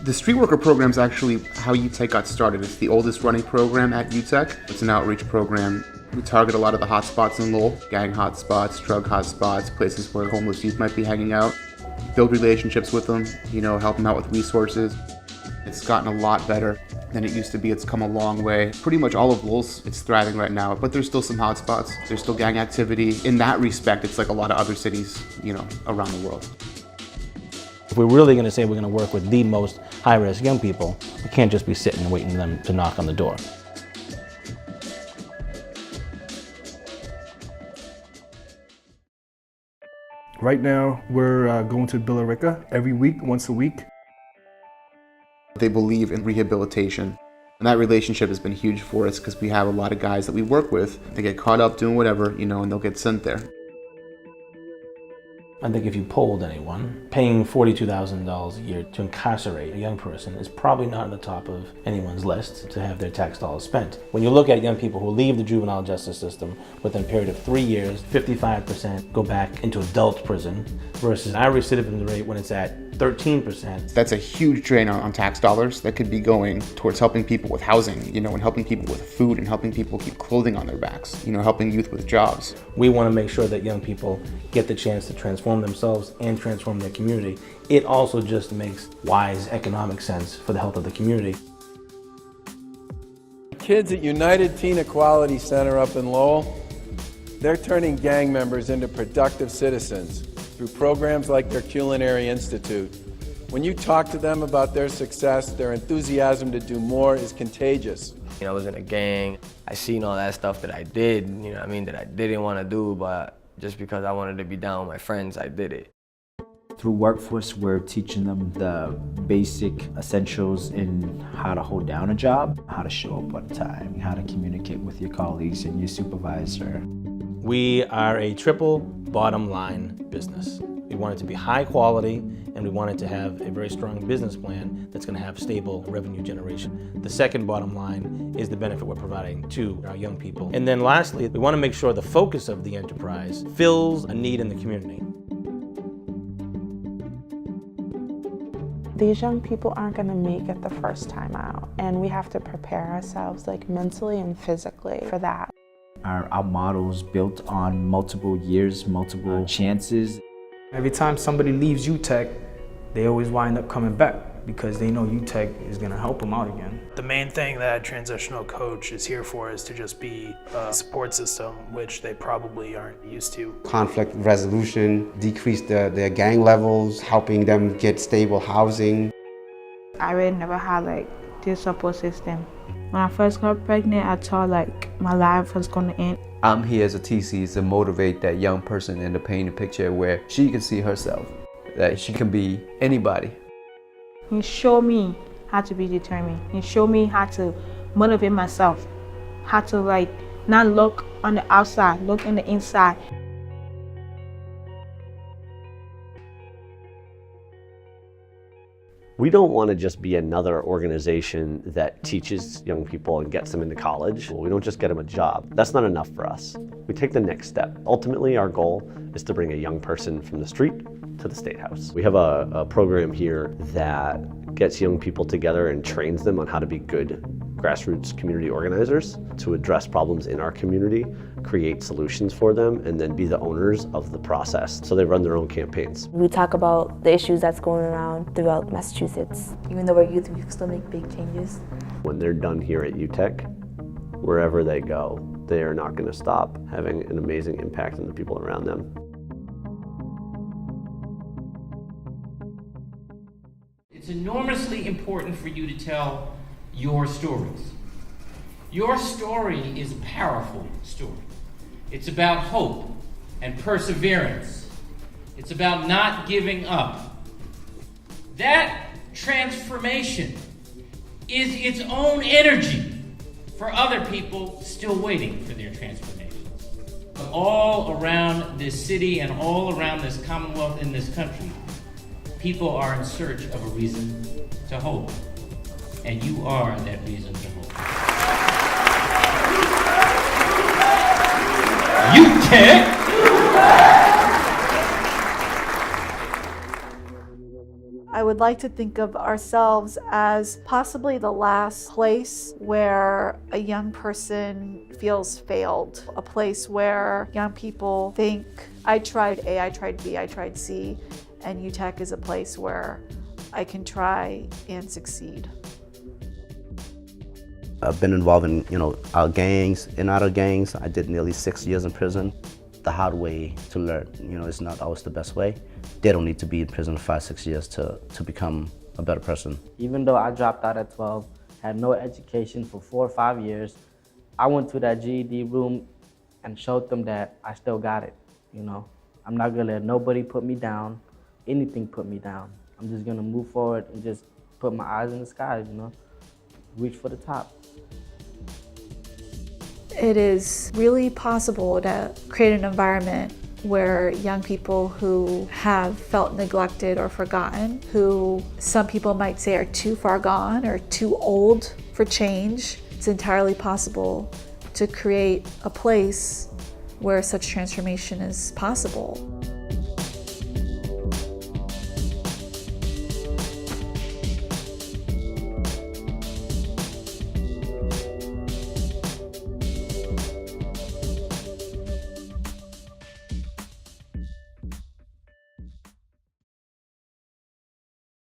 The street worker program is actually how UTEC got started. It's the oldest running program at UTEC. It's an outreach program. We target a lot of the hotspots in Lowell, gang hotspots, drug hotspots, places where homeless youth might be hanging out. Build relationships with them, help them out with resources. It's gotten a lot better than it used to be. It's come a long way. Pretty much all of Lowell's, it's thriving right now, but there's still some hotspots. There's still gang activity. In that respect, it's like a lot of other cities, around the world. If we're really going to say we're going to work with the most high-risk young people, we can't just be sitting and waiting for them to knock on the door. Right now, we're going to Billerica every week, once a week. They believe in rehabilitation, and that relationship has been huge for us because we have a lot of guys that we work with. They get caught up doing whatever, and they'll get sent there. I think if you polled anyone, paying $42,000 a year to incarcerate a young person is probably not on the top of anyone's list to have their tax dollars spent. When you look at young people who leave the juvenile justice system within a period of 3 years, 55% go back into adult prison versus our recidivism rate when it's at 13%. That's a huge drain on tax dollars that could be going towards helping people with housing, and helping people with food and helping people keep clothing on their backs, helping youth with jobs. We want to make sure that young people get the chance to transform themselves and transform their community. It also just makes wise economic sense for the health of the community. Kids at United Teen Equality Center up in Lowell, they're turning gang members into productive citizens through programs like their Culinary Institute. When you talk to them about their success, their enthusiasm to do more is contagious. I was in a gang. I seen all that stuff that I did, that I didn't want to do, but just because I wanted to be down with my friends, I did it. Through Workforce, we're teaching them the basic essentials in how to hold down a job, how to show up on time, how to communicate with your colleagues and your supervisor. We are a triple bottom line business. We want it to be high quality, and we want it to have a very strong business plan that's going to have stable revenue generation. The second bottom line is the benefit we're providing to our young people. And then lastly, we want to make sure the focus of the enterprise fills a need in the community. These young people aren't going to make it the first time out, and we have to prepare ourselves mentally and physically for that. Our model is built on multiple years, multiple chances. Every time somebody leaves UTEC, they always wind up coming back because they know UTEC is going to help them out again. The main thing that a transitional coach is here for is to just be a support system, which they probably aren't used to. Conflict resolution, decrease their gang levels, helping them get stable housing. I really never had this support system. When I first got pregnant, I thought my life was going to end. I'm here as a TC to motivate that young person and to paint a picture where she can see herself, that she can be anybody. He showed me how to be determined. He showed me how to motivate myself, how to not look on the outside, look in the inside. We don't want to just be another organization that teaches young people and gets them into college. We don't just get them a job. That's not enough for us. We take the next step. Ultimately, our goal is to bring a young person from the street to the State House. We have a program here that gets young people together and trains them on how to be good grassroots community organizers to address problems in our community, create solutions for them, and then be the owners of the process. So they run their own campaigns. We talk about the issues that's going around throughout Massachusetts. Even though we're youth, we can still make big changes. When they're done here at UTEC, wherever they go, they are not going to stop having an amazing impact on the people around them. It's enormously important for you to tell your stories. Your story is a powerful story. It's about hope and perseverance. It's about not giving up. That transformation is its own energy for other people still waiting for their transformations. All around this city and all around this Commonwealth in this country, people are in search of a reason to hope. And you are that reason to hope. UTEC! I I would like to think of ourselves as possibly the last place where a young person feels failed, a place where young people think, I tried A, I tried B, I tried C, and UTEC is a place where I can try and succeed. I've been involved in, our gangs and out of gangs. I did nearly 6 years in prison. The hard way to learn, it's not always the best way. They don't need to be in prison for 5-6 years to become a better person. Even though I dropped out at 12, had no education for 4 or 5 years, I went to that GED room and showed them that I still got it, I'm not gonna let nobody put me down, anything put me down. I'm just gonna move forward and just put my eyes in the sky, reach for the top. It is really possible to create an environment where young people who have felt neglected or forgotten, who some people might say are too far gone or too old for change, it's entirely possible to create a place where such transformation is possible.